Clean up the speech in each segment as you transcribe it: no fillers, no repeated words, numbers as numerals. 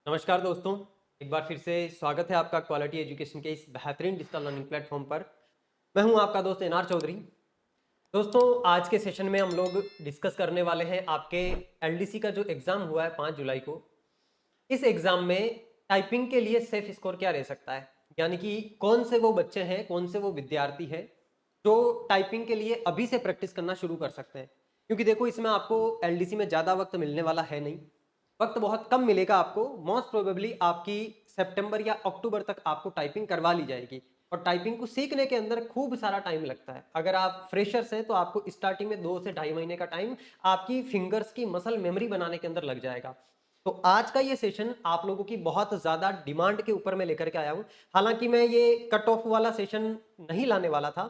नमस्कार दोस्तों, एक बार फिर से स्वागत है आपका क्वालिटी एजुकेशन के इस बेहतरीन डिजिटल लर्निंग प्लेटफॉर्म पर। मैं हूं आपका दोस्त एनआर चौधरी। दोस्तों, आज के सेशन में हम लोग डिस्कस करने वाले हैं आपके एलडीसी का जो एग्जाम हुआ है 5 जुलाई को। इस एग्जाम में टाइपिंग के लिए सेफ स्कोर क्या रह सकता है, यानी कि कौन से वो बच्चे हैं, कौन से वो विद्यार्थी हैं जो टाइपिंग के लिए अभी से प्रैक्टिस करना शुरू कर सकते हैं। क्योंकि देखो, इसमें आपको एलडीसी में ज़्यादा वक्त मिलने वाला है नहीं, वक्त बहुत कम मिलेगा आपको। मोस्ट प्रोबेबली आपकी सितंबर या अक्टूबर तक आपको टाइपिंग करवा ली जाएगी और टाइपिंग को सीखने के अंदर खूब सारा टाइम लगता है। अगर आप फ्रेशर्स हैं तो आपको स्टार्टिंग में 2 से ढाई महीने का टाइम आपकी फिंगर्स की मसल मेमोरी बनाने के अंदर लग जाएगा। तो आज का ये सेशन आप लोगों की बहुत ज्यादा डिमांड के ऊपर मैं लेकर के आया हूं। हालांकि मैं ये कट ऑफ वाला सेशन नहीं लाने वाला था,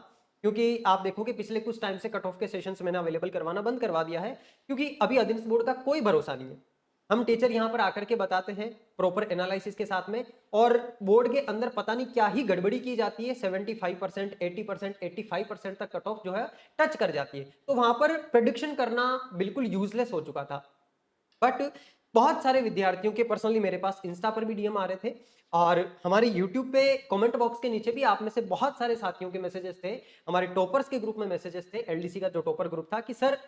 क्योंकि आप देखोगे पिछले कुछ टाइम से कट ऑफ के सेशंस मैंने अवेलेबल करवाना बंद करवा दिया है, क्योंकि अभी अधीनस्थ बोर्ड का कोई भरोसा नहीं है। हम टीचर यहाँ पर आकर के बताते हैं प्रॉपर एनालिसिस के साथ में, और बोर्ड के अंदर पता नहीं क्या ही गड़बड़ी की जाती है। 75%, 80%, 85% तक कट ऑफ जो है टच कर जाती है। तो वहां पर प्रेडिक्शन करना बिल्कुल यूजलेस हो चुका था। बट बहुत सारे विद्यार्थियों के पर्सनली मेरे पास इंस्टा पर भी डीएम आ रहे थे, और हमारे यूट्यूब पे कमेंट बॉक्स के नीचे भी आप में से बहुत सारे साथियों के मैसेजेस थे। हमारे टॉपर्स के ग्रुप में मैसेजेस थे, एलडीसी का जो टॉपर ग्रुप था, कि सर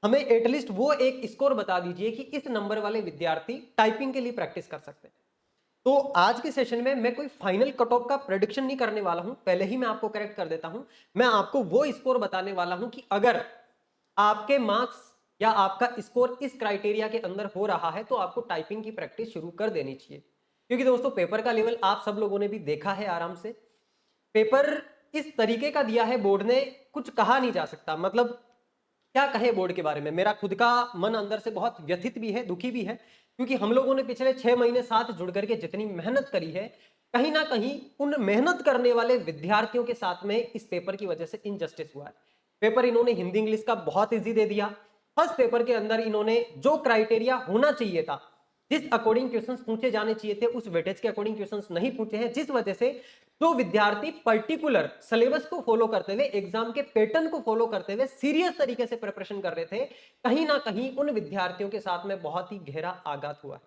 हमें एटलीस्ट वो एक स्कोर बता दीजिए कि इस नंबर वाले विद्यार्थी टाइपिंग के लिए प्रैक्टिस कर सकते हैं। तो आज के सेशन में मैं कोई फाइनल कट ऑफ का प्रेडिक्शन नहीं करने वाला हूं, पहले ही मैं आपको करेक्ट कर देता हूं। मैं आपको वो स्कोर बताने वाला हूं कि अगर आपके मार्क्स या आपका स्कोर इस क्राइटेरिया के अंदर हो रहा है तो आपको टाइपिंग की प्रैक्टिस शुरू कर देनी चाहिए। क्योंकि दोस्तों, पेपर का लेवल आप सब लोगों ने भी देखा है आराम से। पेपर इस तरीके का दिया है बोर्ड ने, कुछ कहा नहीं जा सकता। मतलब क्या कहे बोर्ड के बारे में, मेरा खुद का मन अंदर से बहुत व्यथित भी है, दुखी भी है। क्योंकि हम लोगों ने पिछले 6 महीने साथ जुड़ करके जितनी मेहनत करी है, कहीं ना कहीं उन मेहनत करने वाले विद्यार्थियों के साथ में इस पेपर की वजह से इनजस्टिस हुआ है। पेपर इन्होंने हिंदी इंग्लिश का बहुत इजी दे दिया। फर्स्ट पेपर के अंदर इन्होंने जो क्राइटेरिया होना चाहिए था, जिस अकॉर्डिंग क्वेश्चंस पूछे जाने चाहिए थे, उस वेटेज के अकॉर्डिंग क्वेश्चंस नहीं पूछे हैं, जिस वजह से जो विद्यार्थी पर्टिकुलर सिलेबस को फॉलो करते हुए, एग्जाम के पैटर्न को फॉलो करते हुए सीरियस तरीके से प्रिपरेशन कर रहे थे, कहीं ना कहीं उन विद्यार्थियों के साथ में बहुत ही गहरा आघात हुआ है।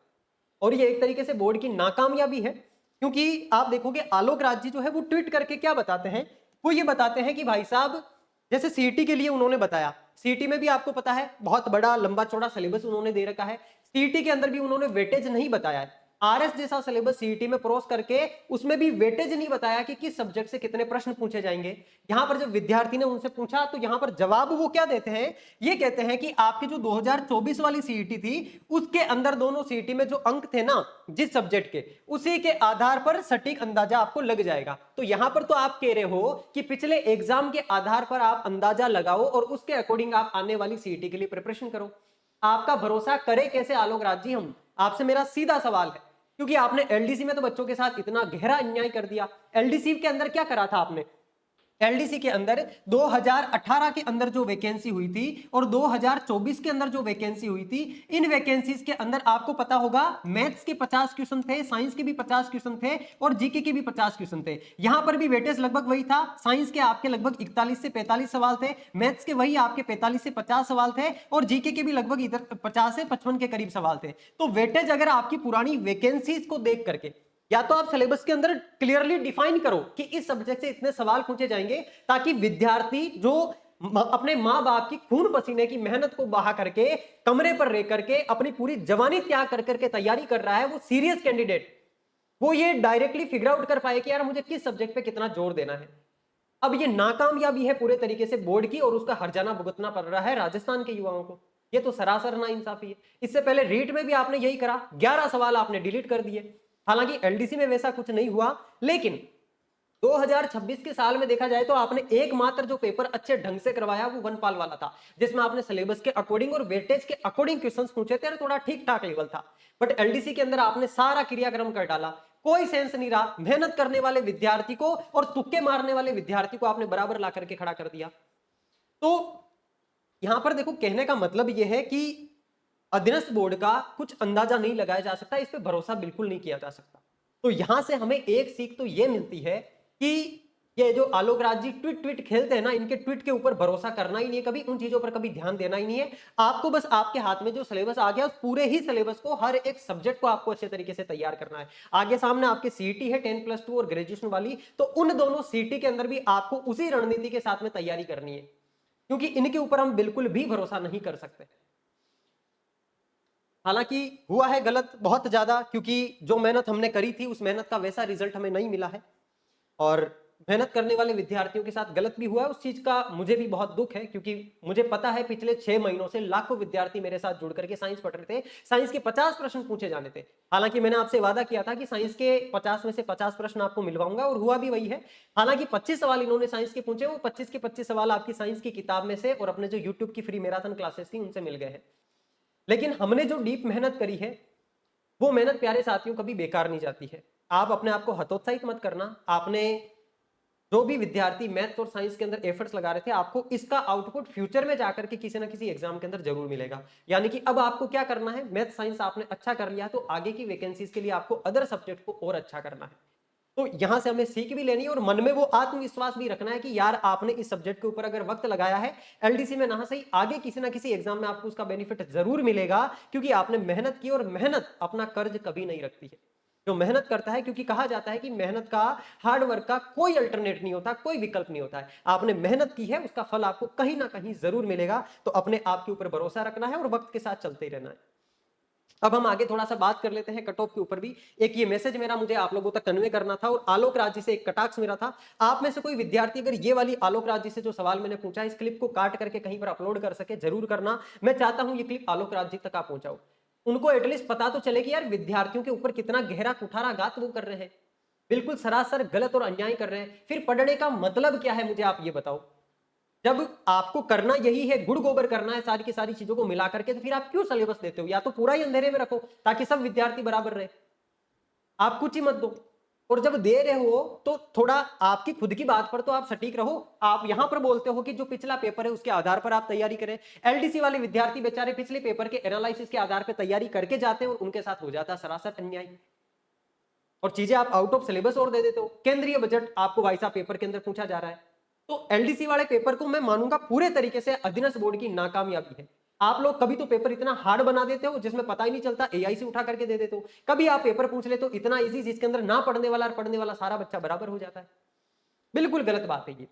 और ये एक तरीके से बोर्ड की नाकामयाबी है। क्योंकि आप देखोगे, आलोक राज जी जो है वो ट्वीट करके क्या बताते हैं, वो ये बताते हैं कि भाई साहब, जैसे सीईटी के लिए उन्होंने बताया, सीईटी में भी आपको पता है बहुत बड़ा लंबा चौड़ा सिलेबस उन्होंने दे रखा है। सीईटी के अंदर भी उन्होंने वेटेज नहीं बताया है। आरएस जैसा सिलेबस सीईटी में क्रॉस करके उसमें भी वेटेज नहीं बताया कि किस सब्जेक्ट से कितने प्रश्न पूछे जाएंगे। यहां पर जब विद्यार्थी ने उनसे पूछा तो यहां पर जवाब वो क्या देते हैं, ये कहते हैं कि आपकी जो 2024 वाली सीईटी थी, उसके अंदर दोनों सीईटी में जो अंक थे ना जिस सब्जेक्ट के, उसी के आधार पर सटीक अंदाजा आपको लग जाएगा। तो यहां पर तो आप कह रहे हो कि पिछले एग्जाम के आधार पर आप अंदाजा लगाओ और उसके अकॉर्डिंग आप आने वाली सीईटी के लिए प्रिपरेशन करो। आपका भरोसा करे कैसे आलोक राज जी? हम आपसे, मेरा सीधा सवाल है। क्योंकि आपने एलडीसी में तो बच्चों के साथ इतना गहरा अन्याय कर दिया। एलडीसी के अंदर क्या करा था आपने? एलडीसी के अंदर 2018 के अंदर जो वैकेंसी हुई थी और 2024 के अंदर जो वैकेंसी हुई थी, इन वैकेंसीज के अंदर आपको पता होगा मैथ्स के 50 क्वेश्चन थे, साइंस के भी 50 क्वेश्चन थे और जीके के भी 50 क्वेश्चन थे। यहां पर भी वेटेज लगभग वही था। साइंस के आपके लगभग 41 से 45 सवाल थे, मैथ्स के वही आपके 45 से 50 सवाल थे और जीके के भी लगभग इधर 50 से 55 के करीब सवाल थे। तो वेटेज अगर आपकी पुरानी वैकेंसीज को देख करके, या तो आप सिलेबस के अंदर क्लियरली डिफाइन करो कि इस सब्जेक्ट से इतने सवाल पूछे जाएंगे, ताकि विद्यार्थी जो अपने मां बाप की खून पसीने की मेहनत को बहा करके कमरे पर रह करके अपनी पूरी जवानी त्याग कर करके तैयारी कर रहा है, वो सीरियस कैंडिडेट, वो ये डायरेक्टली फिगर आउट कर पाए कि यार मुझे किस सब्जेक्ट पे कितना जोर देना है। अब ये नाकामयाबी है पूरे तरीके से बोर्ड की, और उसका हर्जाना भुगतना पड़ रहा है राजस्थान के युवाओं को। ये तो सरासर नाइंसाफी है। इससे पहले रीट में भी आपने यही करा, 11 सवाल आपने डिलीट कर दिए। हालांकि एलडीसी में वैसा कुछ नहीं हुआ, लेकिन 2026 के साल में देखा जाए तो आपने एकमात्र जो पेपर अच्छे ढंग से करवाया वो वनपाल वाला था, जिसमें आपने सिलेबस के अकॉर्डिंग और वेटेज के अकॉर्डिंग क्वेश्चंस पूछे थे, थोड़ा ठीक ठाक लेवल था। बट एलडीसी के अंदर आपने सारा क्रियाक्रम कर डाला, कोई सेंस नहीं रहा। मेहनत करने वाले विद्यार्थी को और तुक्के मारने वाले विद्यार्थी को आपने बराबर ला करके खड़ा कर दिया। तो यहां पर देखो, कहने का मतलब यह है कि अधीनस्थ बोर्ड का कुछ अंदाजा नहीं लगाया जा सकता, इस पे भरोसा बिल्कुल नहीं किया जा सकता। तो यहां से हमें एक सीख तो यह मिलती है कि ये जो आलोक राज जी ट्वीट ट्वीट खेलते हैं ना, इनके ट्वीट के ऊपर भरोसा करना ही नहीं है कभी, उन चीजों पर कभी ध्यान देना ही नहीं है। आपको बस आपके हाथ में जो सिलेबस आ गया, उस पूरे ही सिलेबस को, हर एक सब्जेक्ट को आपको अच्छे तरीके से तैयार करना है। आगे सामने आपके सीईटी है 10+2 और ग्रेजुएशन वाली, तो उन दोनों सीईटी के अंदर भी आपको उसी रणनीति के साथ में तैयारी करनी है, क्योंकि इनके ऊपर हम बिल्कुल भी भरोसा नहीं कर सकते। हालांकि हुआ है गलत बहुत ज्यादा, क्योंकि जो मेहनत हमने करी थी उस मेहनत का वैसा रिजल्ट हमें नहीं मिला है, और मेहनत करने वाले विद्यार्थियों के साथ गलत भी हुआ है। उस चीज का मुझे भी बहुत दुख है, क्योंकि मुझे पता है पिछले 6 महीनों से लाखों विद्यार्थी मेरे साथ जुड़ करके साइंस पढ़ रहे थे। साइंस के 50 प्रश्न पूछे जाने थे। हालांकि मैंने आपसे वादा किया था कि साइंस के 50 में से 50 प्रश्न आपको मिलवाऊंगा, और हुआ भी वही है। हालांकि 25 सवाल इन्होंने साइंस के पूछे, वो 25 के 25 सवाल आपकी साइंस की किताब में से और अपने जो यूट्यूब की फ्री मैराथन क्लासेस थी उनसे मिल गए हैं। लेकिन हमने जो डीप मेहनत करी है, वो मेहनत प्यारे साथियों कभी बेकार नहीं जाती है। आप अपने आप को हतोत्साहित मत करना। आपने जो भी विद्यार्थी मैथ्स और साइंस के अंदर एफर्ट्स लगा रहे थे, आपको इसका आउटपुट फ्यूचर में जाकर के किसी ना किसी एग्जाम के अंदर जरूर मिलेगा। यानी कि अब आपको क्या करना है, मैथ साइंस आपने अच्छा कर लिया, तो आगे की वैकेंसीज के लिए आपको अदर सब्जेक्ट को और अच्छा करना है। तो यहां से हमें सीख भी लेनी है, और मन में वो आत्मविश्वास भी रखना है कि यार आपने इस सब्जेक्ट के ऊपर अगर वक्त लगाया है, एलडीसी में ना सही, आगे किसी ना किसी एग्जाम में आपको उसका बेनिफिट जरूर मिलेगा, क्योंकि आपने मेहनत की, और मेहनत अपना कर्ज कभी नहीं रखती है। जो मेहनत करता है, क्योंकि कहा जाता है कि मेहनत का, हार्ड वर्क का कोई अल्टरनेट नहीं होता, कोई विकल्प नहीं होता है। आपने मेहनत की है, उसका फल आपको कहीं ना कहीं जरूर मिलेगा। तो अपने आप के ऊपर भरोसा रखना है और वक्त के साथ चलते ही रहना है। अब हम आगे थोड़ा सा बात कर लेते हैं कट ऑफ के ऊपर भी। एक ये मैसेज मेरा मुझे आप लोगों तक कन्वे करना था, और आलोक राज जी से एक कटाक्ष मेरा था। आप में से कोई विद्यार्थी अगर ये वाली आलोक राज जी से जो सवाल मैंने पूछा, इस क्लिप को काट करके कहीं पर अपलोड कर सके, जरूर करना। मैं चाहता हूं ये क्लिप आलोक राज जी तक आप पहुंचाओ, उनको एटलीस्ट पता तो चले कि यार विद्यार्थियों के ऊपर कितना गहरा कुठाराघात वो कर रहे हैं, बिल्कुल सरासर गलत और अन्याय कर रहे हैं। फिर पढ़ने का मतलब क्या है, मुझे आप ये बताओ। जब आपको करना यही है, गुड़ गोबर करना है सारी की सारी चीजों को मिला करके, तो फिर आप क्यों सिलेबस देते हो? या तो पूरा ही अंधेरे में रखो ताकि सब विद्यार्थी बराबर रहे, आप कुछ ही मत दो। और जब दे रहे हो तो थोड़ा आपकी खुद की बात पर तो आप सटीक रहो। आप यहां पर बोलते हो कि जो पिछला पेपर है उसके आधार पर आप तैयारी करें। एलडीसी वाले विद्यार्थी बेचारे पिछले पेपर के एनालिसिस के आधार पर तैयारी करके जाते हैं, और उनके साथ हो जाता है सरासर अन्याय, और चीजें आप आउट ऑफ सिलेबस और दे देते हो। केंद्रीय बजट आपको भाई साहब पेपर के अंदर पूछा जा रहा है, तो एलडीसी वाले पेपर को मैं मानूंगा पूरे तरीके से अधीनस्थ बोर्ड की नाकामयाबी है। आप लोग कभी तो पेपर इतना हार्ड बना देते हो जिसमें पता ही नहीं चलता, एआई से उठा करके दे देते हो। कभी आप पेपर पूछ लेते हो इतना इजी जिसके अंदर ना पढ़ने वाला और पढ़ने वाला सारा बच्चा बराबर हो जाता है। बिल्कुल गलत बात है ये,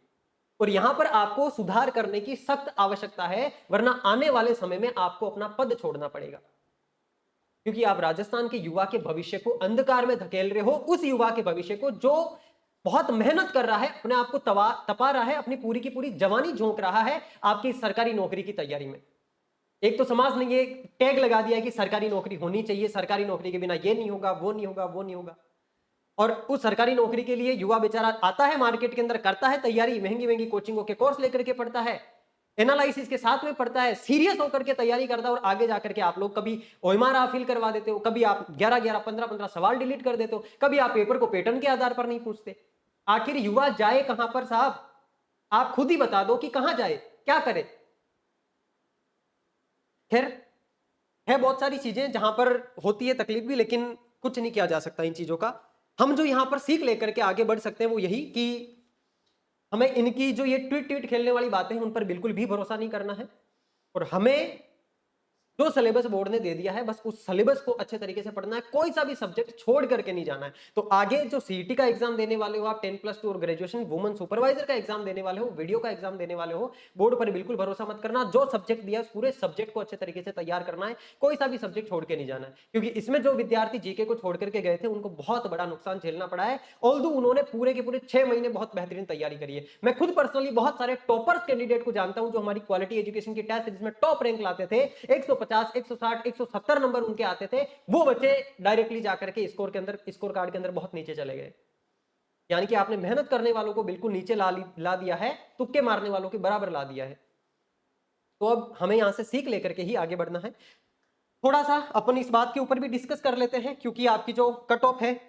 और यहां पर आपको सुधार करने की सख्त आवश्यकता है, वरना आने वाले समय में आपको अपना पद छोड़ना पड़ेगा। क्योंकि आप राजस्थान के युवा के भविष्य को अंधकार में धकेल रहे हो, उस युवा के भविष्य को जो बहुत मेहनत कर रहा है, अपने आप को तपा रहा है, अपनी पूरी की पूरी जवानी झोंक रहा है आपकी सरकारी नौकरी की तैयारी में। एक तो समाज ने ये टैग लगा दिया है कि सरकारी नौकरी होनी चाहिए, सरकारी नौकरी के बिना ये नहीं होगा, वो नहीं होगा, वो नहीं होगा। और उस सरकारी नौकरी के लिए युवा बेचारा आता है मार्केट के अंदर, करता है तैयारी, महंगी महंगी कोचिंगों के कोर्स लेकर के पढ़ता है, एनालिसिस के साथ में पढ़ता है, सीरियस होकर के तैयारी करता है, और आगे जाकर के आप लोग कभी ओएमआर फिल करवा देते हो, कभी आप 11-11, 15-15 सवाल डिलीट कर देते हो, कभी आप पेपर को पैटर्न के आधार पर नहीं पूछते। आखिर युवा जाए कहां पर साहब? आप खुद ही बता दो कि कहां जाए, क्या करे। खैर, है बहुत सारी चीजें जहां पर होती है तकलीफ भी, लेकिन कुछ नहीं किया जा सकता इन चीजों का। हम जो यहां पर सीख लेकर के आगे बढ़ सकते हैं वो यही कि हमें इनकी जो ये ट्वीट ट्वीट खेलने वाली बातें हैं उन पर बिल्कुल भी भरोसा नहीं करना है, और हमें जो सिलेबस बोर्ड ने दे दिया है बस उस सिलेबस को अच्छे तरीके से पढ़ना है, कोई सा भी सब्जेक्ट छोड़ करके नहीं जाना है। तो आगे जो सीईटी का एग्जाम देने वाले हो आप, 10+2 और ग्रेजुएशन वुमेन सुपरवाइजर का एग्जाम देने वाले हो, वीडियो का एग्जाम देने वाले हो, बोर्ड पर बिल्कुल भरोसा मत करना। जो सब्जेक्ट दिया है उस पूरे सब्जेक्ट को अच्छे तरीके से तैयार करना है, कोई सा भी सब्जेक्ट छोड़ के नहीं जाना है। क्योंकि इसमें जो विद्यार्थी जीके को छोड़ करके गए थे उनको बहुत बड़ा नुकसान झेलना पड़ा है, ऑल्दो उन्होंने पूरे के पूरे 6 महीने बहुत बेहतरीन तैयारी करी है। मैं खुद पर्सनली बहुत सारे टॉपर्स कैंडिडेट को जानता हूं जो हमारी क्वालिटी एजुकेशन की टेस्ट जिसमें टॉप रैंक लाते थे, 150, 160, 170 नंबर उनके आते थे, वो बच्चे डायरेक्टली जाकर के स्कोर के अंदर, स्कोर कार्ड के अंदर बहुत नीचे चले गए। यानी कि आपने मेहनत करने वालों को बिल्कुल नीचे ला दिया है, तुक्के मारने वालों के बराबर ला दिया है। तो अब हमें यहां से सीख लेकर के ही आगे बढ़ना है। थोड़ा सा अपन इस बात के ऊपर भी डिस्कस कर लेते हैं, क्योंकि आपकी जो कट ऑफ है,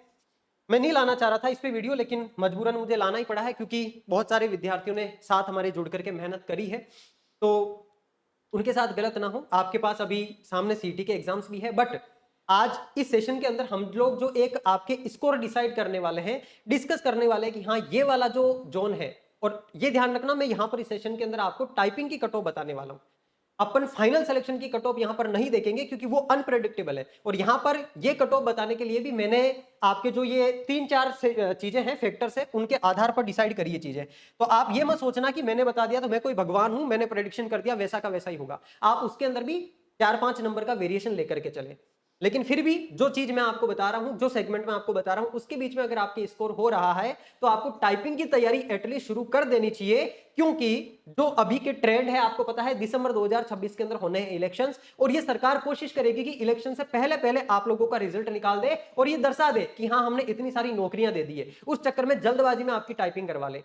मैं नहीं लाना चाह रहा था इस पे वीडियो, लेकिन मजबूरन मुझे लाना ही पड़ा है, क्योंकि बहुत सारे विद्यार्थियों ने साथ हमारे जुड़ करके मेहनत करी है, तो उनके साथ गलत ना हो। आपके पास अभी सामने सीटी के एग्जाम्स भी है, बट आज इस सेशन के अंदर हम लोग जो एक आपके स्कोर डिसाइड करने वाले हैं, डिस्कस करने वाले हैं कि हाँ ये वाला जो जोन है, और ये ध्यान रखना मैं यहां पर इस सेशन के अंदर आपको टाइपिंग की कट ऑफ बताने वाला हूं। अपन फाइनल सिलेक्शन की कट ऑफ यहां पर नहीं देखेंगे क्योंकि वो अनप्रेडिक्टेबल है, और यहां पर ये कट ऑफ बताने के लिए भी मैंने आपके जो ये 3-4 चीजें हैं, फैक्टर्स है, उनके आधार पर डिसाइड करी ये चीजें। तो आप ये मत सोचना कि मैंने बता दिया तो मैं कोई भगवान हूं, मैंने प्रेडिक्शन कर दिया वैसा का वैसा ही होगा। आप उसके अंदर भी 4-5 नंबर का वेरिएशन लेकर के चले, लेकिन फिर भी जो चीज मैं आपको बता रहा हूं, जो सेगमेंट में आपको बता रहा हूं, उसके बीच में अगर आपके स्कोर हो रहा है तो आपको टाइपिंग की तैयारी एटलीस्ट शुरू कर देनी चाहिए, क्योंकि जो अभी के ट्रेंड है आपको पता है दिसंबर 2026 के अंदर होने हैं इलेक्शंस, और ये सरकार कोशिश करेगी कि इलेक्शन से पहले पहले आप लोगों का रिजल्ट निकाल दे और ये दर्शा दे कि हाँ हमने इतनी सारी नौकरियां दे दी है, उस चक्कर में जल्दबाजी में आपकी टाइपिंग करवा ले।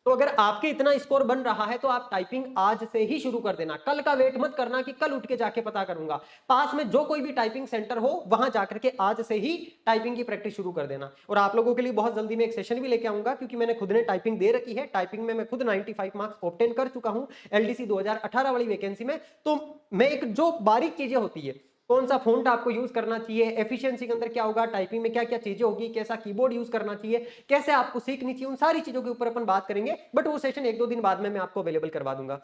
तो अगर आपके इतना स्कोर बन रहा है तो आप टाइपिंग आज से ही शुरू कर देना, कल का वेट मत करना कि कल उठ के जाके पता करूंगा। पास में जो कोई भी टाइपिंग सेंटर हो वहां जाकर के आज से ही टाइपिंग की प्रैक्टिस शुरू कर देना। और आप लोगों के लिए बहुत जल्दी मैं एक सेशन भी लेके आऊंगा, क्योंकि मैंने खुद ने टाइपिंग दे रखी है, टाइपिंग में मैं खुद 95 मार्क्स ऑब्टेन कर चुका हूं एलडीसी 2018 वाली वैकेंसी में। तो मैं एक जो बारीक चीजें होती है, कौन सा फॉन्ट आपको यूज करना चाहिए, एफिशिएंसी के अंदर क्या होगा, टाइपिंग में क्या क्या चीजें होगी, कैसा कीबोर्ड यूज करना चाहिए, कैसे आपको सीखनी चाहिए, उन सारी चीजों के ऊपर अपन बात करेंगे। बट वो सेशन 1-2 दिन बाद में मैं आपको अवेलेबल करवा दूंगा।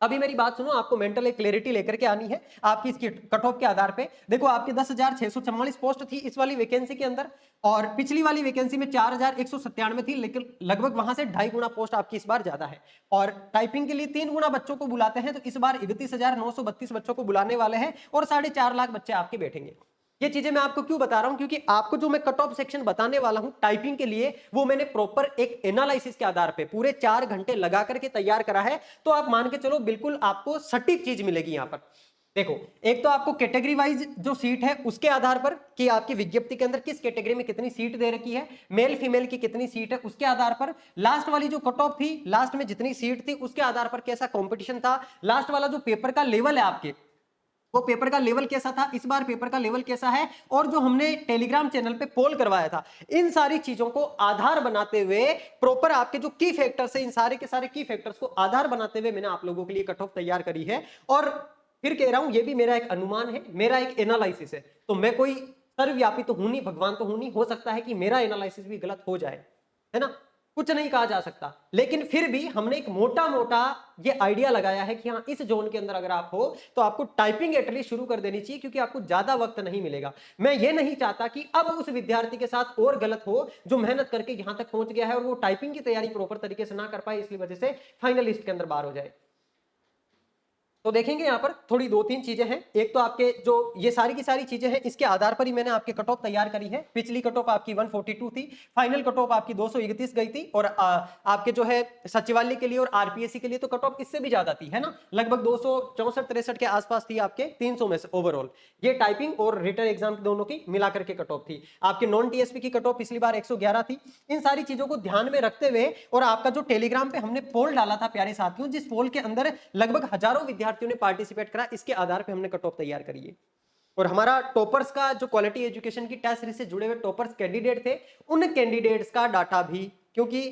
अभी मेरी बात सुनो, आपको मेंटल एक क्लैरिटी लेकर के आनी है आपकी इसकी कट ऑफ के आधार पे। देखो आपकी 10,644 पोस्ट थी इस वाली वैकेंसी के अंदर, और पिछली वाली वैकेंसी में 4,197 थी, लेकिन लगभग वहां से 2.5 गुना पोस्ट आपकी इस बार ज्यादा है। और टाइपिंग के लिए 3 गुना बच्चों को बुलाते हैं, तो इस बार 31,932 बच्चों को बुलाने वाले हैं और 4.5 लाख बच्चे आपके बैठेंगे। ये चीजें मैं आपको क्यों बता रहा हूं, क्योंकि आपको जो मैं कट ऑफ सेक्शन बताने वाला हूं टाइपिंग के लिए, वो मैंने प्रॉपर एक एनालिसिस के आधार पे पूरे 4 घंटे लगा करके तैयार करा है। तो आप मान के चलो बिल्कुल आपको सटीक चीज मिलेगी यहां पर। देखो, एक तो आपको कैटेगरी वाइज जो सीट है उसके आधार पर कि आपकी विज्ञप्ति के अंदर किस कैटेगरी में कितनी सीट दे रखी है, मेल फीमेल की कितनी सीट है उसके आधार पर, लास्ट वाली जो कट ऑफ थी, लास्ट में जितनी सीट थी उसके आधार पर कैसा कंपटीशन था, लास्ट वाला जो पेपर का लेवल है आपके, वो पेपर का लेवल कैसा था, इस बार पेपर का लेवल कैसा है, और जो हमने टेलीग्राम चैनल पे पोल करवाया था, इन सारी चीजों को आधार बनाते हुए प्रॉपर आपके जो की फैक्टर्स है, इन सारे के सारे की फैक्टर्स को आधार बनाते हुए मैंने आप लोगों के लिए कट ऑफ तैयार करी है। और फिर कह रहा हूं ये भी मेरा एक अनुमान है, मेरा एक एनालिसिस है, तो मैं कोई सर्वव्यापी तो हूं नहीं, भगवान तो हूं नहीं, हो सकता है कि मेरा एनालिसिस भी गलत हो जाए, है ना, कुछ नहीं कहा जा सकता। लेकिन फिर भी हमने एक मोटा मोटा ये आइडिया लगाया है कि हाँ इस जोन के अंदर अगर आप हो तो आपको टाइपिंग एटलीस्ट शुरू कर देनी चाहिए, क्योंकि आपको ज्यादा वक्त नहीं मिलेगा। मैं ये नहीं चाहता कि अब उस विद्यार्थी के साथ और गलत हो जो मेहनत करके यहां तक पहुंच गया है और वो टाइपिंग की तैयारी प्रॉपर तरीके से ना कर पाए, इसलिए वजह से फाइनल लिस्ट के अंदर बाहर हो जाए। तो देखेंगे यहाँ पर थोड़ी 2-3 चीजें हैं। एक तो आपके जो ये सारी की सारी चीजें हैं, इसके आधार पर ही मैंने आपके कट ऑफ तैयार करी है। पिछली कट ऑफ आपकी 142 थी, फाइनल कट ऑफ आपकी 231 गई थी, और आपके जो है सचिवालय के लिए और आरपीएससी के लिए तो कट ऑफ इससे भी ज्यादा थी, है ना, लगभग 264-63 के आसपास थी आपके 300 में से ओवरऑल। ये टाइपिंग और रिटन एग्जाम दोनों की मिलाकर के कट ऑफ थी। आपके नॉन टीएसपी की कट ऑफ पिछली बार 111 थी। इन सारी चीजों को ध्यान में रखते हुए, और आपका जो टेलीग्राम पे हमने पोल डाला था प्यारे साथियों, जिस पोल के अंदर लगभग हजारों विद्यार्थियों ने पार्टिसिपेट करा, इसके आधार पे हमने कट ऑफ तैयार करी है। और हमारा टॉपर्स का जो क्वालिटी एजुकेशन की टेस्ट सीरीज से जुड़े हुए टॉपर्स कैंडिडेट थे, उन कैंडिडेट्स का डाटा भी, क्योंकि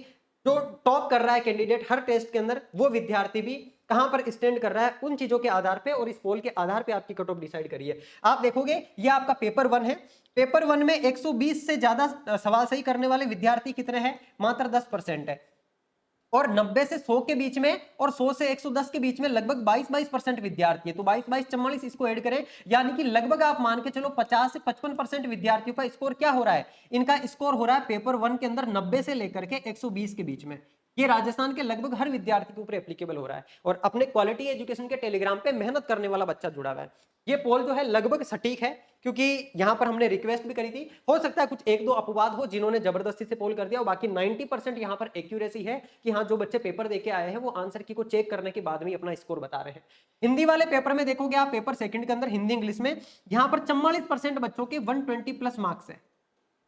जो टॉप कर रहा है कैंडिडेट हर टेस्ट के अंदर, वो विद्यार्थी भी कहां पर स्टैंड कर रहा है, उन चीजों के आधार पे और इस पोल के आधार पे आपकी कट ऑफ डिसाइड करिए। आप देखोगे ये आपका पेपर 1 है। पेपर 1 में 120 से ज्यादा सवाल सही करने वाले विद्यार्थी कितने हैं, मात्र 10% है। और 90 से 100 के बीच में और 100 से 110 के बीच में लगभग 22% विद्यार्थी है। तो 22-22-44 इसको ऐड करें, यानी कि लगभग आप मान के चलो 50 से 55% विद्यार्थियों का स्कोर क्या हो रहा है, इनका स्कोर हो रहा है पेपर 1 के अंदर 90 से लेकर के 120 के बीच में। ये राजस्थान के लगभग हर विद्यार्थी के ऊपर एप्लीकेबल हो रहा है, और अपने क्वालिटी एजुकेशन के टेलीग्राम पे मेहनत करने वाला बच्चा जुड़ा हुआ है। ये पोल जो है लगभग सटीक है, क्योंकि यहां पर हमने रिक्वेस्ट भी करी थी। हो सकता है कुछ 1-2 अपवाद हो जिन्होंने जबरदस्ती से पोल कर दिया, और बाकी 90% यहां पर एक्यूरेसी है कि हाँ जो बच्चे पेपर देके आए हैं वो आंसर की को चेक करने के बाद में अपना स्कोर बता रहे हैं। हिंदी वाले पेपर में देखोगे आप, पेपर सेकंड के अंदर हिंदी इंग्लिश में यहां पर 44% बच्चों के 120 प्लस मार्क्स है,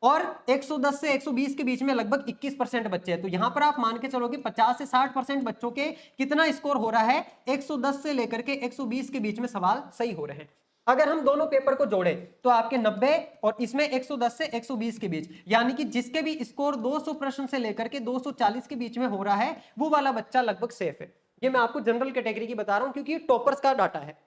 और 110 से 120 के बीच में लगभग 21% बच्चे हैं। तो यहां पर आप मान के चलोगे 50 से 60% बच्चों के कितना स्कोर हो रहा है, 110 से लेकर के 120 के बीच में सवाल सही हो रहे हैं। अगर हम दोनों पेपर को जोड़े तो आपके 90 और इसमें 110 से 120 के बीच, यानी कि जिसके भी स्कोर 200 प्रश्न से लेकर के 240 के बीच में हो रहा है, वो वाला बच्चा लगभग सेफ है। ये मैं आपको जनरल कैटेगरी की बता रहा हूं, क्योंकि टॉपर्स का डाटा है।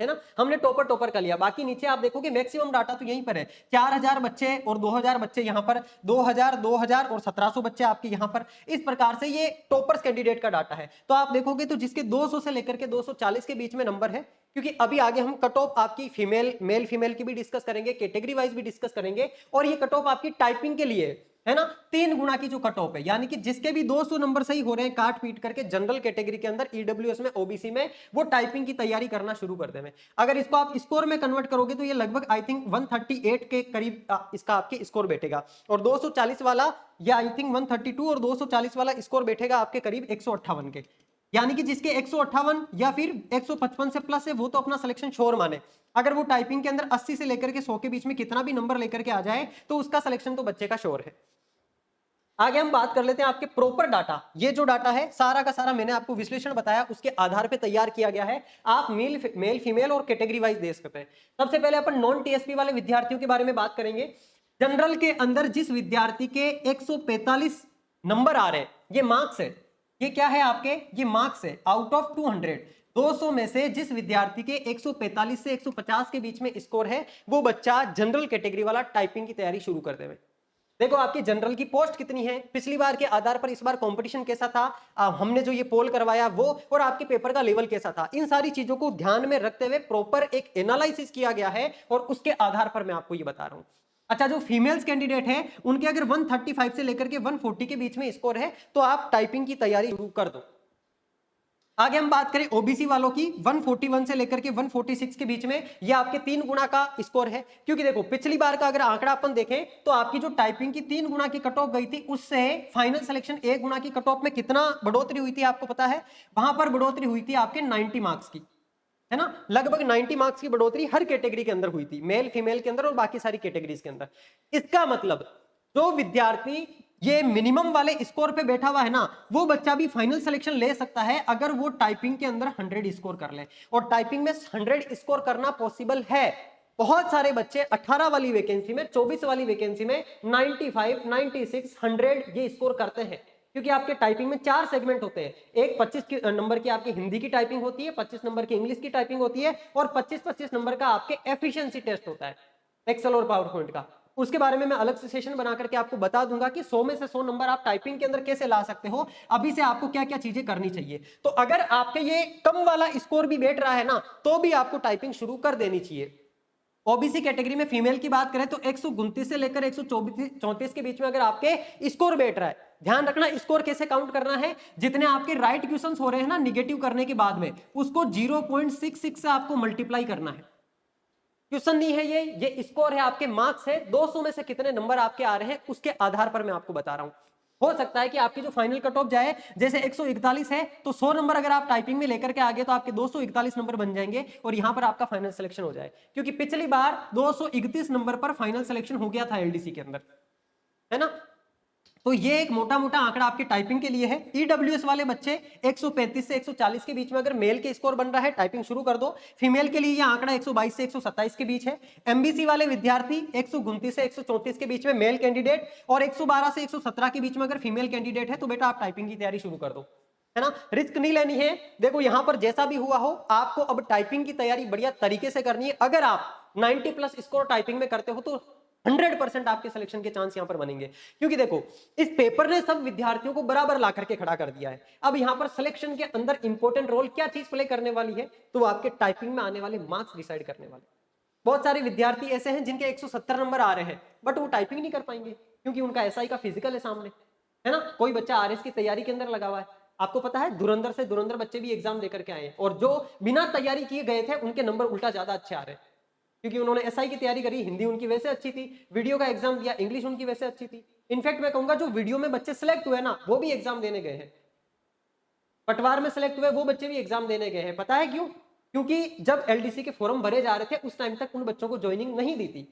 है ना, हमने टॉपर का लिया। बाकी नीचे आप देखोगे मैक्सिमम डाटा तो यहीं पर है, 4000 बच्चे और 2000 बच्चे यहाँ पर, 2000 2000 और 1700 बच्चे आपके यहाँ पर। इस प्रकार से ये टॉपर्स कैंडिडेट का डाटा है। तो आप देखोगे तो जिसके 200 से लेकर के 240 के बीच में नंबर है, क्योंकि अभी आगे हम कट ऑफ आपकी मेल फीमेल की भी डिस्कस करेंगे, कैटेगरी वाइज भी डिस्कस करेंगे, और ये कट ऑफ आपकी टाइपिंग के लिए है ना 3 गुना की जो कट ऑफ है, यानी कि जिसके भी 200 नंबर सही हो रहे हैं काट पीट करके जनरल कैटेगरी के अंदर, ईडब्ल्यूएस में, ओबीसी में, वो टाइपिंग की तैयारी करना शुरू कर देंगे। अगर इसको आप स्कोर में कन्वर्ट करोगे तो ये लगभग आई थिंक 138 के करीब इसका आपके स्कोर बैठेगा, और 240 वाला या आई थिंक 132 और 240 वाला स्कोर बैठेगा आपके करीब 158 के। यानी कि जिसके 158 या फिर 155 से प्लस है वो तो अपना सिलेक्शन श्योर माने। अगर वो टाइपिंग के अंदर 80 से लेकर के 100 के बीच में कितना भी नंबर लेकर के आ जाए तो उसका सिलेक्शन तो बच्चे का श्योर है। आगे हम बात कर लेते हैं आपके प्रॉपर डाटा। ये जो डाटा है सारा का सारा मैंने आपको विश्लेषण बताया, उसके आधार पे तैयार किया गया है। आप मेल फीमेल और कैटेगरी वाइज दे सकते हैं। सबसे पहले अपन नॉन टीएसपी वाले विद्यार्थियों के बारे में बात करेंगे। जनरल के अंदर जिस विद्यार्थी के 145 नंबर आ रहे हैं, ये मार्क्स है, ये क्या है आपके, ये मार्क्स है आउट ऑफ 200। 200 में से जिस विद्यार्थी के 145 से 150 के बीच में स्कोर है, वो बच्चा जनरल कैटेगरी वाला टाइपिंग की तैयारी शुरू कर देवे। देखो आपकी जनरल की पोस्ट कितनी है, पिछली बार के आधार पर इस बार कंपटीशन कैसा था, हमने जो ये पोल करवाया वो, और आपके पेपर का लेवल कैसा था, इन सारी चीजों को ध्यान में रखते हुए प्रॉपर एक एनालिसिस किया गया है, और उसके आधार पर मैं आपको ये बता रहा हूं। अच्छा, जो फीमेल्स कैंडिडेट है उनके अगर 135 से लेकर के 140 के बीच में स्कोर है तो आप टाइपिंग की तैयारी शुरू कर दो। आगे हम बात करें ओबीसी वालों की, 141 से लेकर के 146 के बीच में, ये आपके 3 गुना का स्कोर है। क्योंकि देखो पिछली बार का अगर आंकड़ा अपन देखें तो आपकी जो टाइपिंग की 3 गुना की कट ऑफ गई थी, उससे फाइनल सिलेक्शन 1 गुना की कट ऑफ में कितना बढ़ोतरी हुई थी आपको पता है? वहां पर बढ़ोतरी हुई थी आपके 90 मार्क्स की, है ना, लगभग 90 मार्क्स की बढ़ोतरी हर कैटेगरी के अंदर हुई थी, मेल फीमेल के अंदर और बाकी सारी कैटेगरीज के अंदर। इसका मतलब जो विद्यार्थी ये मिनिमम वाले स्कोर पे बैठा हुआ है ना, वो बच्चा भी फाइनल सिलेक्शन ले सकता है अगर वो टाइपिंग के अंदर 100 स्कोर कर ले। और टाइपिंग में 100 स्कोर करना पॉसिबल है। बहुत सारे बच्चे 18 वाली वैकेंसी में, 24 वाली वैकेंसी में 95, 96, 100 ये स्कोर करते हैं। क्योंकि आपके टाइपिंग में 4 सेगमेंट होते हैं। एक 25 नंबर की आपकी हिंदी की टाइपिंग होती है, 25 नंबर की इंग्लिश की टाइपिंग होती है, और 25-25 नंबर का आपके एफिशिएंसी टेस्ट होता है एक्सेल और पावर पॉइंट का। उसके बारे में मैं अलग से सेशन बना करके आपको बता दूंगा कि 100 में से 100 नंबर आप टाइपिंग के अंदर कैसे ला सकते हो, अभी से आपको क्या क्या चीजें करनी चाहिए। तो अगर आपके ये कम वाला स्कोर भी बैठ रहा है ना, तो भी आपको टाइपिंग शुरू कर देनी चाहिए। ओबीसी कैटेगरी में फीमेल की बात करें तो 129 से लेकर 134 के बीच में अगर आपके स्कोर बैठ रहा है, ध्यान रखना स्कोर कैसे काउंट करना है, जितने आपके राइट क्वेश्चंस हो रहे हैं ना निगेटिव करने के बाद में, उसको 0.66 से आपको मल्टीप्लाई करना है। क्वेश्चन नहीं है ये स्कोर है, आपके मार्क्स है, 200 में से कितने नंबर आपके आ रहे हैं उसके आधार पर मैं आपको बता रहा हूं। हो सकता है कि आपकी जो फाइनल कट ऑफ जाए, जैसे 141 है तो 100 नंबर अगर आप टाइपिंग में लेकर के आ गए तो आपके 241 नंबर बन जाएंगे और यहां पर आपका फाइनल सिलेक्शन हो जाए। क्योंकि पिछली बार 231 नंबर पर फाइनल सिलेक्शन हो गया था एलडीसी के अंदर, है ना। तो ये एक मोटा मोटा आंकड़ा आपके टाइपिंग के लिए है। ईडब्ल्यूएस वाले बच्चे 135 से 140 के बीच में अगर मेल के स्कोर बन रहा है, टाइपिंग शुरू कर दो। फीमेल के लिए ये आंकड़ा 122 से 127 के बीच है। एमबीसी वाले विद्यार्थी 129 से 134 के बीच में मेल कैंडिडेट, और 112 से 117 के बीच में अगर फीमेल कैंडिडेट है तो बेटा आप टाइपिंग की तैयारी शुरू कर दो, है ना, रिस्क नहीं लेनी है। देखो यहां पर जैसा भी हुआ हो, आपको अब टाइपिंग की तैयारी बढ़िया तरीके से करनी है। अगर आप 90 प्लस स्कोर टाइपिंग में करते हो तो 100% आपके सिलेक्शन के चांस यहां पर बनेंगे। क्योंकि देखो इस पेपर ने सब विद्यार्थियों को बराबर ला करके खड़ा कर दिया है। अब यहां पर सिलेक्शन के अंदर इंपॉर्टेंट रोल क्या चीज प्ले करने वाली है, तो आपके टाइपिंग में आने वाले मार्क्स डिसाइड करने वाले। बहुत सारे विद्यार्थी ऐसे हैं जिनके 170 नंबर आ रहे हैं बट वो टाइपिंग नहीं कर पाएंगे क्योंकि उनका एसआई का फिजिकल है सामने, है ना। कोई बच्चा आरएस की तैयारी के अंदर लगा हुआ है, आपको पता है धुरंधर से धुरंधर बच्चे भी एग्जाम देकर के आए, और जो बिना तैयारी किए गए थे उनके नंबर उल्टा ज्यादा अच्छे आ रहे हैं, क्योंकि उन्होंने एसआई की तैयारी करी, हिंदी उनकी वैसे अच्छी थी, वीडियो का एग्जाम दिया, इंग्लिश उनकी वैसे अच्छी थी। इनफैक्ट मैं कहूंगा जो वीडियो में बच्चे सिलेक्ट हुए ना वो भी एग्जाम देने गए हैं, पटवार में सिलेक्ट हुए वो बच्चे भी एग्जाम देने गए हैं। पता है क्यों? क्योंकि जब एलडीसी के फॉर्म भरे जा रहे थे उस टाइम तक उन बच्चों को ज्वाइनिंग नहीं दी थी,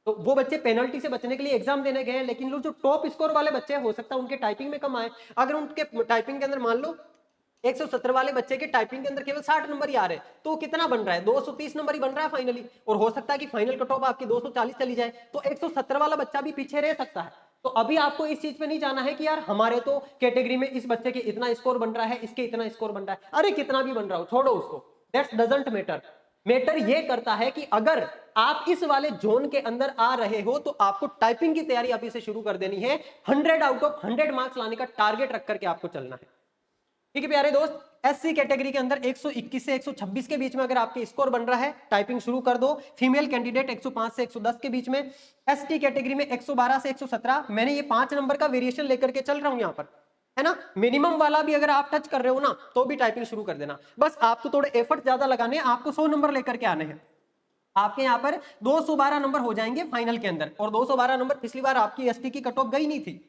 तो वो बच्चे पेनल्टी से बचने के लिए एग्जाम देने गए हैं। लेकिन लोग जो टॉप स्कोर वाले बच्चे हैं, हो सकता है उनके टाइपिंग में कम आए। अगर उनके टाइपिंग के अंदर मान लो 170 वाले बच्चे के टाइपिंग के अंदर केवल 60 नंबर ही आ रहे हैं, तो कितना बन रहा है, 230 नंबर ही बन रहा है फाइनली। और हो सकता है कि फाइनल कट ऑफ आपकी 240 चली जाए, तो 170 वाला बच्चा भी पीछे रह सकता है। तो अभी आपको इस चीज पे नहीं जाना है कि यार हमारे तो कैटेगरी में इस बच्चे के इतना स्कोर बन रहा है, इसके इतना स्कोर बन रहा है। अरे कितना भी बन रहा हो छोड़ो उसको, दैट्स डजंट मैटर। मैटर ये करता है कि अगर आप इस वाले जोन के अंदर आ रहे हो तो आपको टाइपिंग की तैयारी अभी से शुरू कर देनी है। 100 आउट ऑफ 100 मार्क्स लाने का टारगेट रख करके आपको चलना है। ठीक है प्यारे दोस्त, एससी कैटेगरी के अंदर 121 से 126 के बीच में अगर आपके स्कोर बन रहा है, टाइपिंग शुरू कर दो। फीमेल कैंडिडेट 105 से 110 के बीच में। एसटी कैटेगरी में 112 से 117। मैंने ये 5 नंबर का वेरिएशन लेकर के चल रहा हूं यहां पर, है ना। मिनिमम वाला भी अगर आप टच कर रहे हो ना तो भी टाइपिंग शुरू कर देना। बस आपको थोड़े एफर्ट ज्यादा लगाने, आपको 100 नंबर लेकर के आने हैं। आपके यहाँ पर 212 नंबर हो जाएंगे फाइनल के अंदर, और 212 नंबर पिछली बार आपकी एसटी की कट ऑफ गई नहीं थी।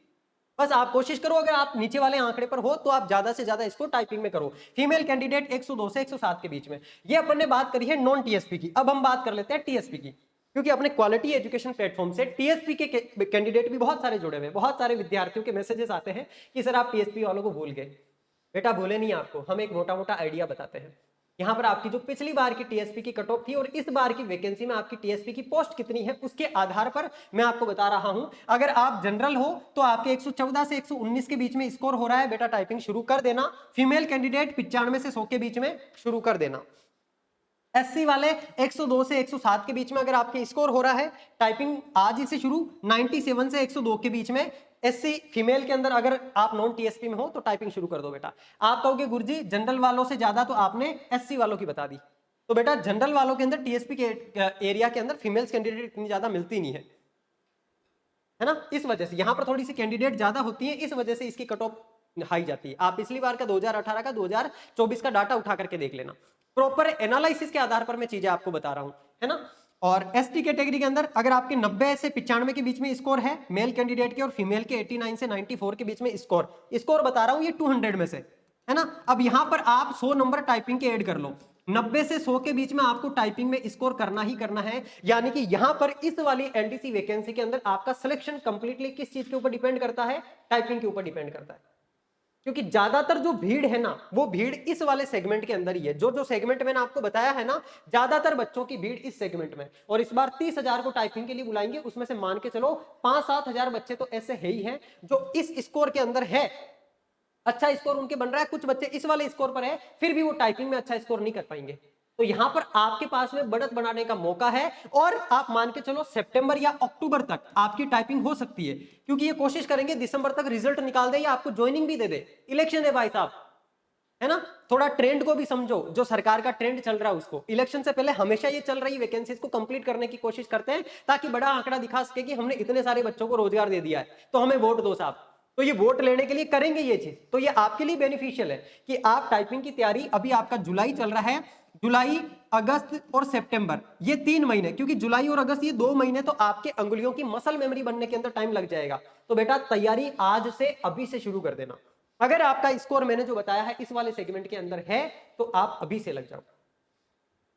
बस आप कोशिश करो, अगर आप नीचे वाले आंकड़े पर हो तो आप ज्यादा से ज्यादा इसको टाइपिंग में करो। फीमेल कैंडिडेट 102 से 107 के बीच में। ये अपन ने बात करी है नॉन टीएसपी की। अब हम बात कर लेते हैं टीएसपी की, क्योंकि अपने क्वालिटी एजुकेशन प्लेटफॉर्म से टीएसपी के कैंडिडेट भी बहुत सारे जुड़े हुए हैं। बहुत सारे विद्यार्थियों के मैसेजेस आते हैं कि सर आप टीएसपी वालों को भूल गए। बेटा भूले नहीं आपको, हम एक मोटा मोटा आइडिया बताते हैं। यहाँ पर आपकी जो पिछली बार की टीएसपी की कट ऑफ थी और इस बार की वैकेंसी में आपकी टीएसपी की पोस्ट कितनी है, उसके आधार पर मैं आपको बता रहा हूं। अगर आप जनरल हो तो आपके 114 से 119 के बीच में स्कोर हो रहा है, बेटा टाइपिंग शुरू कर देना। फीमेल कैंडिडेट 95 से 100 के बीच में शुरू कर देना। एससी वाले 102 से 107 के बीच में अगर आपके स्कोर हो रहा है, टाइपिंग आज ही से शुरू। 97 से 102 के बीच में एससी फीमेल के अंदर अगर आप नॉन टीएसपी में हो तो टाइपिंग शुरू कर दो बेटा। आप कहोगे गुरुजी जनरल वालों से ज्यादा तो आपने एससी वालों की बता दी, तो बेटा जनरल वालों के अंदर टीएसपी के एरिया के अंदर फीमेल्स कैंडिडेट इतनी ज्यादा मिलती नहीं है ना। इस वजह से यहां पर थोड़ी सी कैंडिडेट ज्यादा होती है, इस वजह से इसकी कट ऑफ हाई जाती है। आप पिछली बार का 2018 का 2024 का डाटा उठा करके देख लेना। प्रॉपर एनालिसिस के आधार पर मैं चीजें आपको बता रहा हूं, है ना। और एसटी कैटेगरी के अंदर अगर आपके 90 से 95 के बीच में स्कोर है मेल कैंडिडेट के, और फीमेल के 89 से 94 के बीच में स्कोर बता रहा हूं ये 200 में से, है ना। अब यहां पर आप 100 नंबर टाइपिंग के ऐड कर लो। 90 से 100 के बीच में आपको टाइपिंग में स्कोर करना ही करना है। यानी कि यहां पर इस वाली एलडीसी वैकेंसी के अंदर आपका सिलेक्शन कंप्लीटली किस चीज के ऊपर डिपेंड करता है, टाइपिंग के ऊपर डिपेंड करता है। क्योंकि ज्यादातर जो भीड़ है ना वो भीड़ इस वाले सेगमेंट के अंदर ही है। जो जो सेगमेंट मैंने आपको बताया है ना, ज्यादातर बच्चों की भीड़ इस सेगमेंट में। और इस बार 30,000 को टाइपिंग के लिए बुलाएंगे, उसमें से मान के चलो 5-7 हजार बच्चे तो ऐसे है ही हैं जो इस स्कोर के अंदर है, अच्छा स्कोर उनके बन रहा है। कुछ बच्चे इस वाले स्कोर पर है फिर भी वो टाइपिंग में अच्छा स्कोर नहीं कर पाएंगे। तो यहां पर आपके पास में बढ़त बनाने का मौका है, और आप मान के चलो सितंबर या अक्टूबर तक आपकी टाइपिंग हो सकती है, क्योंकि ये कोशिश करेंगे दिसंबर तक रिजल्ट निकाल दे या आपको ज्वाइनिंग भी दे दे। इलेक्शन है भाई साहब, है ना। थोड़ा ट्रेंड को भी समझो, जो सरकार का ट्रेंड चल रहा है उसको। इलेक्शन से पहले हमेशा ये चल रही वैकेंसीज को कंप्लीट करने की कोशिश करते हैं, ताकि बड़ा आंकड़ा दिखा सके कि हमने इतने सारे बच्चों को रोजगार दे दिया है तो हमें वोट दो साहब। तो ये वोट लेने के लिए करेंगे ये चीज, तो ये आपके लिए बेनिफिशियल है कि आप टाइपिंग की तैयारी, अभी आपका जुलाई चल रहा है, जुलाई अगस्त और सितंबर ये 3 महीने, क्योंकि जुलाई और अगस्त ये 2 महीने तो आपके अंगुलियों की मसल मेमोरी बनने के अंदर टाइम लग जाएगा। तो बेटा तैयारी आज से अभी से शुरू कर देना। अगर आपका स्कोर मैंने जो बताया है इस वाले सेगमेंट के अंदर है तो आप अभी से लग जाओ।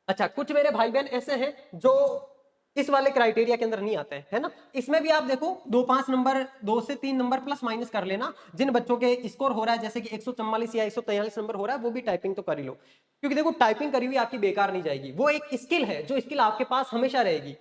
अच्छा, कुछ मेरे भाई बहन ऐसे हैं जो इस वाले क्राइटेरिया के अंदर नहीं आते हैं, है ना। इसमें भी आप देखो 2-5 नंबर, 2 से 3 नंबर प्लस माइनस कर लेना। जिन बच्चों के स्कोर हो रहा है जैसे कि 144 या 143 नंबर हो रहा है, वो भी टाइपिंग तो कर ही लो, क्योंकि देखो टाइपिंग करी हुई आपकी बेकार नहीं जाएगी। वो एक स्किल है, जो स्किल आपके पास हमेशा रहेगी,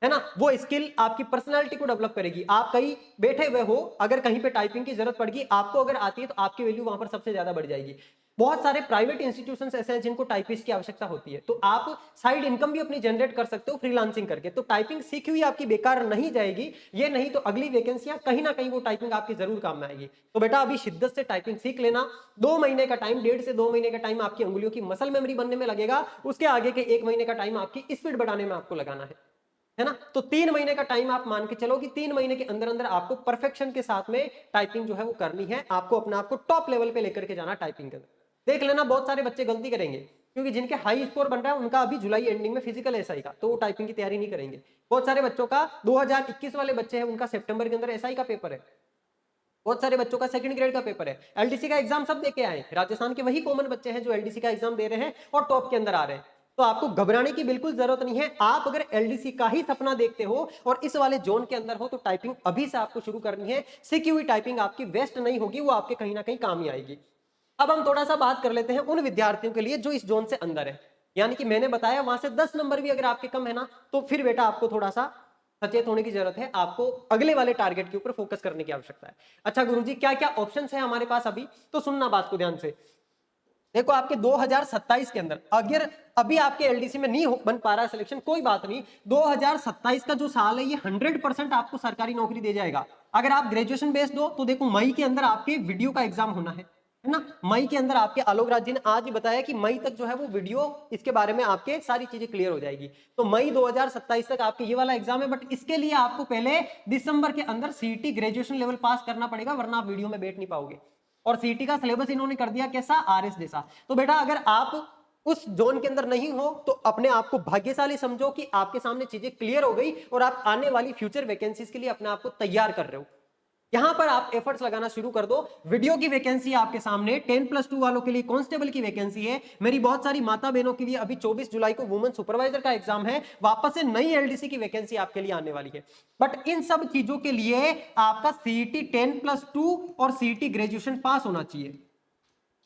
है ना। वो स्किल आपकी पर्सनालिटी को डेवलप करेगी। आप कहीं बैठे हुए हो, अगर कहीं पे टाइपिंग की जरूरत पड़ेगी, आपको अगर आती है तो आपकी वैल्यू वहां पर सबसे ज्यादा बढ़ जाएगी। बहुत सारे प्राइवेट इंस्टीट्यूशंस ऐसे हैं जिनको टाइपिस्ट की आवश्यकता होती है, तो आप साइड इनकम भी अपनी जनरेट कर सकते हो फ्रीलांसिंग करके। तो टाइपिंग सीखी हुई आपकी बेकार नहीं जाएगी, ये नहीं तो अगली वैकेंसियां कहीं ना कहीं वो टाइपिंग आपकी जरूर काम में आएगी। तो बेटा अभी शिद्दत से टाइपिंग सीख लेना। 2 महीने का टाइम, 1.5 से 2 महीने का टाइम आपकी अंगुलियों की मसल मेमोरी बनने में लगेगा। उसके आगे के 1 महीने का टाइम आपकी स्पीड बढ़ाने में आपको लगाना है ना। तो 3 महीने का टाइम आप मान के चलो कि 3 महीने के अंदर अंदर आपको परफेक्शन के साथ में टाइपिंग जो है वो करनी है। आपको अपने आप को टॉप लेवल पे लेकर के जाना टाइपिंग के अंदर। देख लेना बहुत सारे बच्चे गलती करेंगे, क्योंकि जिनके हाई स्कोर बन रहा है उनका अभी जुलाई एंडिंग में फिजिकल एसआई का, तो वो टाइपिंग की तैयारी नहीं करेंगे। बहुत सारे बच्चों का 2021 वाले बच्चे हैं, उनका सितंबर के अंदर एसआई का पेपर है। बहुत सारे बच्चों का सेकंड ग्रेड का पेपर है। एलडीसी का एग्जाम सब देके आए, राजस्थान के वही कॉमन बच्चे हैं जो एलडीसी का एग्जाम दे रहे हैं और टॉप के अंदर आ रहे हैं। तो आपको घबराने की बिल्कुल जरूरत नहीं है। आप अगर एलडीसी का ही सपना देखते हो और इस वाले जोन के अंदर हो तो टाइपिंग अभी से आपको शुरू करनी है। सीखी हुई टाइपिंग आपकी वेस्ट नहीं होगी, वो आपके कहीं ना कहीं काम ही आएगी। अब हम थोड़ा सा बात कर लेते हैं उन विद्यार्थियों के लिए जो इस जोन से अंदर है, यानी कि मैंने बताया वहां से 10 नंबर भी अगर आपके कम है ना, तो फिर बेटा आपको थोड़ा सा सचेत होने की जरूरत है। आपको अगले वाले टारगेट के ऊपर फोकस करने की आवश्यकता है। अच्छा गुरुजी, क्या क्या ऑप्शंस है हमारे पास अभी, तो सुनना बात को ध्यान से। देखो आपके 2027 के अंदर अगर अभी आपके एलडीसी में नहीं बन पा रहा है सिलेक्शन, कोई बात नहीं, 2027 का जो साल है ये 100% आपको सरकारी नौकरी दे जाएगा। अगर आप ग्रेजुएशन बेस्ड हो तो देखो मई के अंदर आपके वीडियो का एग्जाम होना है ना। मई के अंदर आपके आलोक राज जी ने आज ही बताया कि मई तक जो है वो वीडियो इसके बारे में आपके सारी चीजें क्लियर हो जाएगी। तो मई 2027 तक आपके ये वाला एग्जाम है, बट इसके लिए आपको पहले दिसंबर के अंदर सीईटी ग्रेजुएशन लेवल पास करना पड़ेगा, वरना आप वीडियो में बैठ नहीं पाओगे। और सीईटी का सिलेबस इन्होंने कर दिया कैसा, आरएस जैसा। तो बेटा अगर आप उस जोन के अंदर नहीं हो तो अपने आप को भाग्यशाली समझो कि आपके सामने चीजें क्लियर हो गई और आप आने वाली फ्यूचर वैकेंसीज के लिए अपने आप को तैयार कर रहे हो। यहां पर आप एफर्ट्स लगाना शुरू कर दो। वीडियो की वैकेंसी आपके सामने 10+2 वालों के लिए कांस्टेबल की वैकेंसी है। मेरी बहुत सारी माता बहनों के लिए अभी 24 जुलाई को वुमेन सुपरवाइजर का एग्जाम है, वापस से नई एलडीसी की वैकेंसी आपके लिए आने वाली है। बट इन सब चीजों के लिए आपका सीईटी 10+2 और सीईटी ग्रेजुएशन पास होना चाहिए।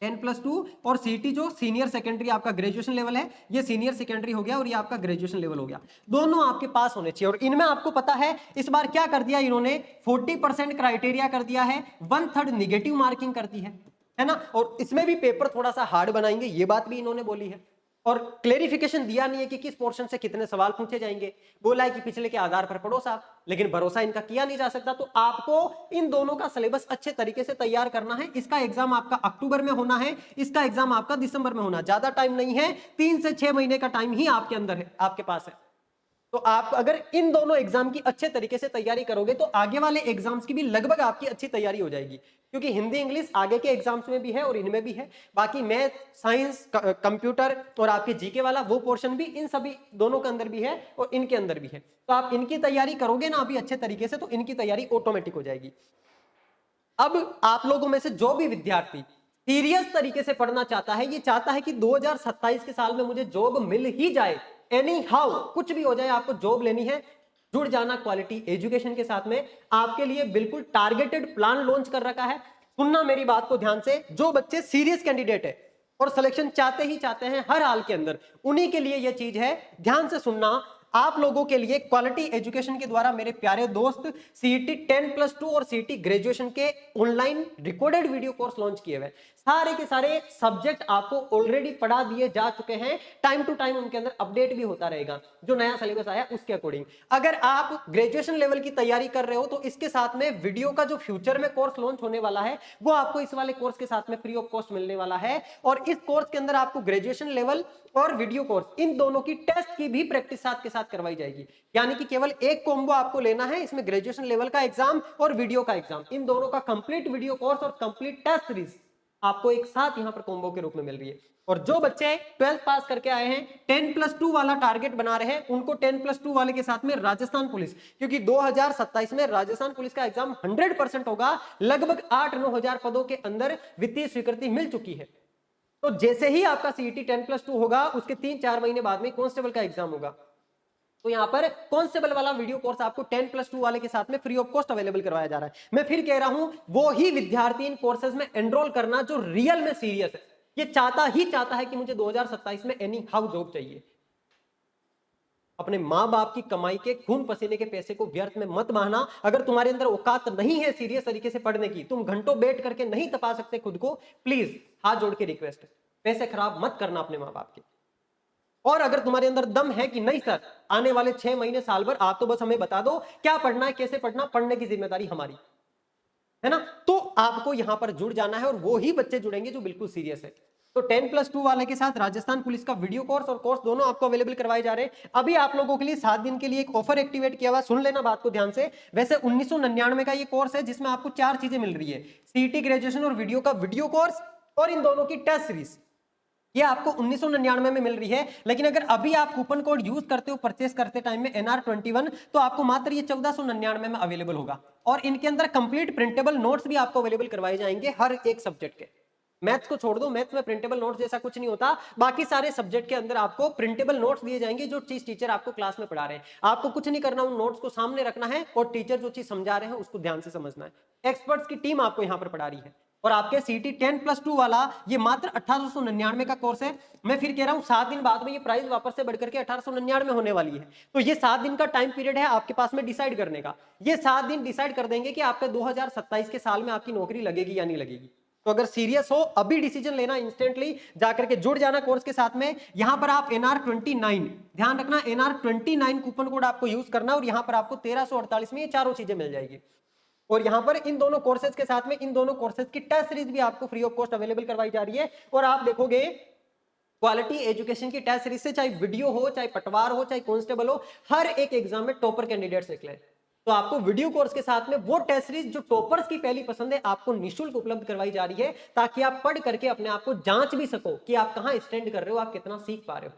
10+2 और सीईटी जो सीनियर सेकेंडरी आपका ग्रेजुएशन लेवल है, ये सीनियर सेकेंडरी हो गया और ये आपका ग्रेजुएशन लेवल हो गया, दोनों आपके पास होने चाहिए। और इनमें आपको पता है इस बार क्या कर दिया इन्होंने, 40% क्राइटेरिया कर दिया है, 1/3 निगेटिव मार्किंग कर दी है ना। और इसमें भी पेपर थोड़ा सा हार्ड बनाएंगे, ये बात भी इन्होंने बोली है। और क्लेरिफिकेशन दिया नहीं है कि किस पोर्शन से कितने सवाल पूछे जाएंगे, बोला है कि पिछले के आधार पर पढ़ो साहब, लेकिन भरोसा इनका किया नहीं जा सकता। तो आपको इन दोनों का सिलेबस अच्छे तरीके से तैयार करना है। इसका एग्जाम आपका अक्टूबर में होना है, इसका एग्जाम आपका दिसंबर में होना, ज्यादा टाइम नहीं है, 3 से 6 महीने का टाइम ही आपके अंदर है, आपके पास है। तो आप अगर इन दोनों एग्जाम की अच्छे तरीके से तैयारी करोगे तो आगे वाले एग्जाम्स की भी लगभग आपकी अच्छी तैयारी हो जाएगी, क्योंकि हिंदी इंग्लिश आगे के एग्जाम्स में भी है और इनमें भी है। बाकी मैथ साइंस कंप्यूटर और आपके जीके वाला वो पोर्शन भी इन सभी दोनों के अंदर भी है और इनके अंदर भी है। तो आप इनकी तैयारी करोगे ना अभी अच्छे तरीके से, तो इनकी तैयारी ऑटोमेटिक हो जाएगी। अब आप लोगों में से जो भी विद्यार्थी सीरियस तरीके से पढ़ना चाहता है, ये चाहता है कि 2027 के साल में मुझे जॉब मिल ही जाए, एनी हाउ कुछ भी हो जाए आपको जॉब लेनी है, जुड़ जाना क्वालिटी एजुकेशन के साथ में। आपके लिए बिल्कुल टारगेटेड प्लान लॉन्च कर रखा है। सुनना मेरी बात को ध्यान से, जो बच्चे सीरियस कैंडिडेट है और सिलेक्शन चाहते ही चाहते हैं हर हाल के अंदर, उन्हीं के लिए यह चीज है, ध्यान से सुनना। आप लोगों के लिए क्वालिटी एजुकेशन के द्वारा मेरे प्यारे दोस्त सीईटी 10+2 और सीईटी ग्रेजुएशन के online recorded video course launch किए हुए। सारे के सारे सब्जेक्ट आपको ऑलरेडी पढ़ा दिए जा चुके हैं, टाइम टू टाइम उनके अंदर अपडेट भी होता रहेगा, जो नया सिलेबस आया उसके अकॉर्डिंग। अगर आप ग्रेजुएशन लेवल की तैयारी कर रहे हो तो इसके साथ में वीडियो का जो फ्यूचर में कोर्स लॉन्च होने वाला है वो आपको इस वाले कोर्स के साथ में फ्री ऑफ कॉस्ट मिलने वाला है। और इस कोर्स के अंदर आपको ग्रेजुएशन लेवल और वीडियो कोर्स इन दोनों की टेस्ट की भी प्रैक्टिस साथ के साथ करवाई जाएगी। यानी कि केवल एक कॉम्बो आपको लेना है, इसमें ग्रेजुएशन लेवल का एग्जाम और वीडियो का एग्जाम, इन दोनों का कंप्लीट वीडियो कोर्स और कंप्लीट टेस्ट सीरीज आपको एक साथ यहां पर कॉम्बो के रूप में मिल रही है। और जो बच्चे 12th पास करके आए हैं, 10+2 वाला टारगेट बना रहे हैं, उनको 10+2 वाले के साथ में राजस्थान पुलिस, क्योंकि 2027 में राजस्थान पुलिस का एग्जाम 100% होगा, लगभग 8-9 हजार पदों के अंदर वित्तीय स्वीकृति मिल चुकी है। तो जैसे ही आपका सीईटी 10+2 होगा, उसके 3-4 महीने बाद में कांस्टेबल का एग्जाम होगा। तो यहां पर कांस्टेबल वाला वीडियो कोर्स आपको 10+2 वाले के साथ में फ्री ऑफ कॉस्ट अवेलेबल करवाया जा रहा है। मैं फिर कह रहा हूं, वो ही विद्यार्थी इन कोर्सेज में एनरोल करना जो रियल में सीरियस है, ये चाहता है कि मुझे 2027 में एनी हाउ जॉब चाहिए। अपने मां बाप की कमाई के खून पसीने के पैसे को व्यर्थ में मत बहाना। अगर तुम्हारे अंदर औकात नहीं है सीरियस तरीके से पढ़ने की, तुम घंटों बैठ करके नहीं तपा सकते खुद को, प्लीज हाथ जोड़ के रिक्वेस्ट है, पैसे खराब मत करना अपने मां बाप के। और अगर तुम्हारे अंदर दम है कि नहीं सर, आने वाले 6 महीने साल भर आप तो बस हमें बता दो क्या पढ़ना है, कैसे पढ़ना, पढ़ने की जिम्मेदारी हमारी है ना, तो आपको यहां पर जुड़ जाना है। और वो ही बच्चे जुड़ेंगे जो बिल्कुल सीरियस है। तो 10+2 वाले के साथ राजस्थान पुलिस का वीडियो कोर्स और कोर्स दोनों आपको अवेलेबल करवाए जा रहे हैं। अभी आप लोगों के लिए 7 दिन के लिए एक ऑफर एक्टिवेट किया हुआ, सुन लेना बात को ध्यान से। वैसे 1999 का ये कोर्स है, जिसमें आपको 4 चीजें मिल रही है, सीईटी ग्रेजुएशन और वीडियो का वीडियो कोर्स और इन दोनों की टेस्ट सीरीज, ये आपको 1999 में मिल रही है। लेकिन अगर अभी आप कूपन कोड यूज करते हो परचेस करते टाइम में NR21, तो आपको मात्र ये 1499 में अवेलेबल होगा। और इनके अंदर कंप्लीट प्रिंटेबल नोट्स भी आपको अवेलेबल करवाए जाएंगे हर एक सब्जेक्ट के। मैथ्स को छोड़ दो, मैथ्स में प्रिंटेबल नोट्स जैसा कुछ नहीं होता, बाकी सारे सब्जेक्ट के अंदर आपको प्रिंटेबल नोट्स दिए जाएंगे, जो चीज टीचर आपको क्लास में पढ़ा रहे हैं। आपको कुछ नहीं करना, उन नोट्स को सामने रखना है और टीचर जो चीज समझा रहे हैं उसको ध्यान से समझना है। एक्सपर्ट्स की टीम आपको यहाँ पर पढ़ा रही है। और आपके सीईटी 10+2 वाला ये मात्र 1899 का कोर्स है। मैं फिर कह रहा हूं 7 दिन बाद में ये प्राइस वापस से बढ़कर के 1899 में होने वाली है। तो ये 7 दिन का टाइम पीरियड है आपके पास में डिसाइड करने का। ये 7 दिन डिसाइड कर देंगे कि आपके 2027 के साल में आपकी नौकरी लगेगी या नहीं लगेगी। तो अगर सीरियस हो अभी डिसीजन लेना, इंस्टेंटली जाकर के जुड़ जाना कोर्स के साथ में। यहां पर आप NR29 ध्यान रखना, NR29 कूपन कोड आपको यूज करना और यहां पर आपको 1348 में ये चारों चीजें मिल जाएगी। और यहां पर इन दोनों कोर्सेज के साथ में इन दोनों कोर्सेज की टेस्ट सीरीज भी आपको फ्री ऑफ कॉस्ट अवेलेबल करवाई जा रही है। और आप देखोगे क्वालिटी एजुकेशन की टेस्ट सीरीज से, चाहे वीडियो हो, चाहे पटवार हो, चाहे कांस्टेबल हो, हर एक एग्जाम में टॉपर कैंडिडेट्स निकले। तो आपको वीडियो कोर्स के साथ में वो टेस्ट सीरीज जो टॉपर्स की पहली पसंद है आपको निःशुल्क उपलब्ध करवाई जा रही है, ताकि आप पढ़ करके अपने आप को जांच भी सको कि आप कहां स्टैंड कर रहे हो, आप कितना सीख पा रहे हो।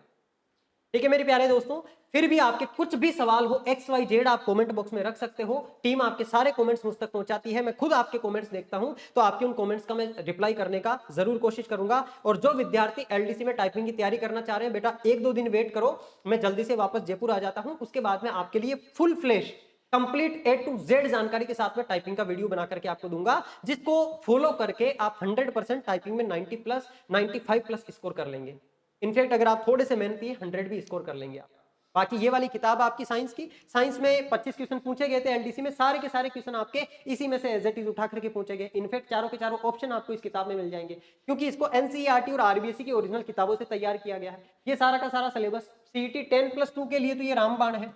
ठीक है मेरे प्यारे दोस्तों, फिर भी आपके कुछ भी सवाल हो XYZ आप कमेंट बॉक्स में रख सकते हो। टीम आपके सारे कमेंट्स मुझ तक पहुंचाती है, मैं खुद आपके कमेंट्स देखता हूं, तो आपके उन कमेंट्स का मैं रिप्लाई करने का जरूर कोशिश करूंगा। और जो विद्यार्थी LDC में टाइपिंग की तैयारी करना चाह रहे हैं, बेटा 1-2 दिन वेट करो, मैं जल्दी से वापस जयपुर आ जाता हूं। उसके बाद में आपके लिए full flash complete A to Z जानकारी के साथ में टाइपिंग का वीडियो बना करके आपको दूंगा, जिसको फॉलो करके आप 100% टाइपिंग में 90+, 95+ स्कोर कर लेंगे। इनफैक्ट अगर आप थोड़े से मेहनती 100 भी स्कोर कर लेंगे आप। बाकी ये वाली किताब आपकी साइंस की, साइंस में 25 क्वेश्चन पूछे गए थे LDC में, सारे के सारे क्वेश्चन आपके इसी में से एज इट इज उठा करके पूछे गए। इनफैक्ट चारों के चारों ऑप्शन आपको इस किताब में मिल जाएंगे, क्योंकि इसको NCERT और RBSE की ओरिजिनल किताबों से तैयार किया गया है। ये सारा का सारा सिलेबस CET 10+2 के लिए तो ये रामबाण है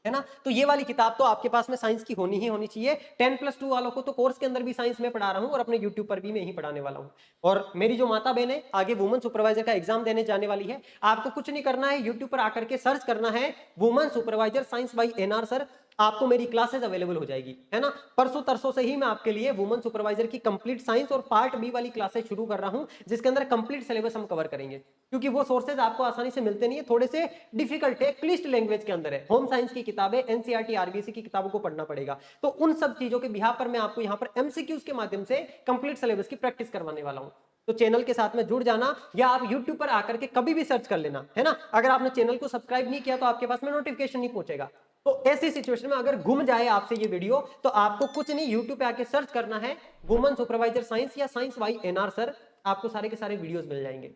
ना। तो ये वाली किताब तो आपके पास में साइंस की होनी ही होनी चाहिए। 10+2 वालों को तो कोर्स के अंदर भी साइंस में पढ़ा रहा हूं और अपने यूट्यूब पर भी मैं ही पढ़ाने वाला हूं। और मेरी जो माता बहन है आगे वुमेन सुपरवाइजर का एग्जाम देने जाने वाली है, आपको कुछ नहीं करना है, यूट्यूब पर आकर के सर्च करना है women supervisor science by NR sir, आपको मेरी क्लासेस अवेलेबल हो जाएगी, है ना। परसों तरसों से ही मैं आपके लिए वुमेन सुपरवाइजर की कंप्लीट साइंस और पार्ट बी वाली क्लासेस शुरू कर रहा हूं, जिसके अंदर कंप्लीट सिलेबस हम कवर करेंगे, क्योंकि वो सोर्सेज आपको आसानी से मिलते नहीं है, थोड़े से डिफिकल्ट है, क्लिष्ट लैंग्वेज के अंदर है। होम साइंस की किताबें, NCERT RBSE की किताबों को पढ़ना पड़ेगा। तो उन सब चीजों के बिहार पर मैं आपको यहाँ पर MCQs के माध्यम से कंप्लीट सिलेबस की प्रैक्टिस करवाने वाला हूँ। तो चैनल के साथ में जुड़ जाना, या आप YouTube पर आकर के कभी भी सर्च कर लेना, है ना। अगर आपने चैनल को सब्सक्राइब नहीं किया तो आपके पास में नोटिफिकेशन नहीं पहुंचेगा। तो ऐसी सिचुएशन में अगर घूम जाए आपसे ये वीडियो, तो आपको कुछ नहीं, YouTube पे आके सर्च करना है वुमेन सुपरवाइजर साइंस या साइंस बाई NR सर, आपको सारे के सारे वीडियोस मिल जाएंगे।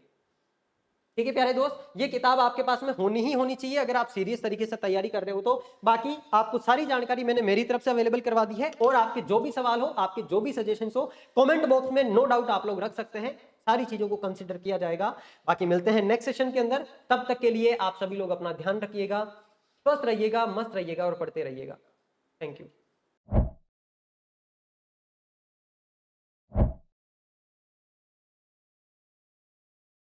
ठीक है प्यारे दोस्त, ये किताब आपके पास में होनी ही होनी चाहिए अगर आप सीरियस तरीके से तैयारी कर रहे हो तो। बाकी आपको सारी जानकारी मैंने मेरी तरफ से अवेलेबल करवा दी है, और आपके जो भी सवाल हो, आपके जो भी सजेशंस हो, कमेंट बॉक्स में नो डाउट आप लोग रख सकते हैं, सारी चीजों को कंसिडर किया जाएगा। बाकी मिलते हैं नेक्स्ट सेशन के अंदर, तब तक के लिए आप सभी लोग अपना ध्यान रखिएगा, स्वस्थ रहिएगा, मस्त रहिएगा और पढ़ते रहिएगा। Thank you.